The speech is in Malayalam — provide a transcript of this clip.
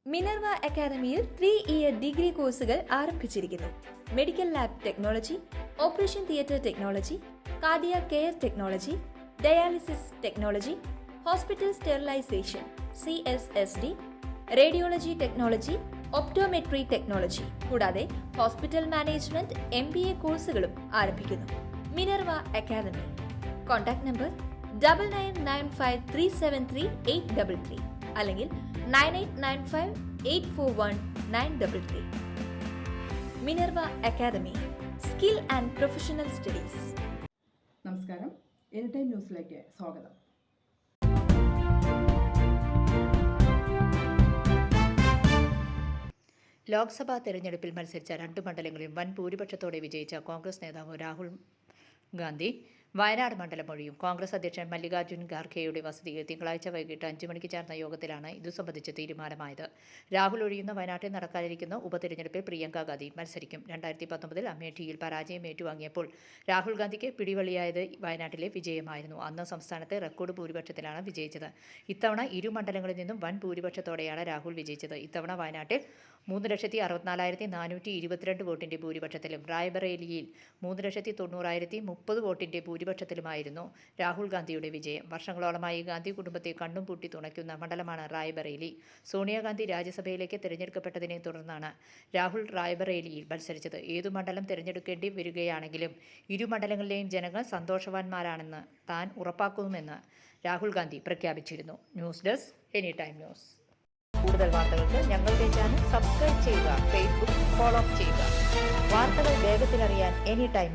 മിനർവ അക്കാദമിയിൽ 3-ഇയർ ഡിഗ്രി കോഴ്സുകൾ ആരംഭിച്ചിരിക്കുന്നു. Medical lab technology, operation theatre technology, cardiac care technology, dialysis technology, hospital sterilisation (CSSD), radiology technology, optometry technology കൂടാതെ ഹോസ്പിറ്റൽ മാനേജ്മെന്റ് MBA കോഴ്സുകളും ആരംഭിക്കുന്നു. Minerva academy. കോൺടാക്ട് നമ്പർ 9995373833 അല്ലെങ്കിൽ 9895841933. Minerva academy, skill and professional studies. നമസ്കാരം, എനി ടൈം ന്യൂസിലേക്ക് സ്വാഗതം. ലോക്സഭാ തെരഞ്ഞെടുപ്പിൽ മത്സരിച്ച 2 മണ്ഡലങ്ങളിലും വൻ ഭൂരിപക്ഷത്തോടെ വിജയിച്ച കോൺഗ്രസ് നേതാവ് രാഹുൽ ഗാന്ധി വയനാട് മണ്ഡലം ഒഴിയും. കോൺഗ്രസ് അധ്യക്ഷൻ മല്ലികാർജ്ജുൻ ഖാർഗെയുടെ വസതിയിൽ തിങ്കളാഴ്ച വൈകിട്ട് 5 മണിക്ക് ചേർന്ന യോഗത്തിലാണ് ഇതു സംബന്ധിച്ച് തീരുമാനമായത്. രാഹുൽ ഒഴിയുന്ന വയനാട്ടിൽ നടക്കാനിരിക്കുന്ന ഉപതെരഞ്ഞെടുപ്പിൽ പ്രിയങ്ക ഗാന്ധി മത്സരിക്കും. 2019 അമേഠിയിൽ പരാജയം ഏറ്റുവാങ്ങിയപ്പോൾ രാഹുൽ ഗാന്ധിക്ക് പിടിവള്ളിയായത് വയനാട്ടിലെ വിജയമായിരുന്നു. അന്ന് സംസ്ഥാനത്തെ റെക്കോർഡ് ഭൂരിപക്ഷത്തിലാണ് വിജയിച്ചത്. ഇത്തവണ ഇരു മണ്ഡലങ്ങളിൽ നിന്നും വൻ ഭൂരിപക്ഷത്തോടെയാണ് രാഹുൽ വിജയിച്ചത്. ഇത്തവണ വയനാട്ടിൽ 3,64,422 വോട്ടിന്റെ ഭൂരിപക്ഷത്തിലും റായ്ബറേലിയിൽ 3,90,30 വോട്ടിന്റെ ഭൂരിപക്ഷത്തിലുമായിരുന്നു രാഹുൽ ഗാന്ധിയുടെ വിജയം. വർഷങ്ങളോളമായി ഗാന്ധി കുടുംബത്തെ കണ്ണും പൂട്ടി തുണയ്ക്കുന്ന മണ്ഡലമാണ് റായ്ബറേലി. സോണിയാഗാന്ധി രാജ്യസഭയിലേക്ക് തിരഞ്ഞെടുക്കപ്പെട്ടതിനെ തുടർന്നാണ് രാഹുൽ റായ്ബറേലിയിൽ മത്സരിച്ചത്. ഏതു മണ്ഡലം തിരഞ്ഞെടുക്കേണ്ടി വരികയാണെങ്കിലും ഇരു മണ്ഡലങ്ങളിലെയും ജനങ്ങൾ സന്തോഷവാന്മാരാണെന്ന് താൻ ഉറപ്പാക്കുമെന്ന് രാഹുൽ ഗാന്ധി പ്രഖ്യാപിച്ചിരുന്നു. News desk, any time news. കൂടുതൽ വാർത്തകൾക്ക് ഞങ്ങളുടെ ചാനൽ സബ്സ്ക്രൈബ് ചെയ്യുക, ഫേസ്ബുക്ക് ഫോളോ ചെയ്യുക. വാർത്തകൾ വേഗത്തിലറിയാൻ എനി ടൈം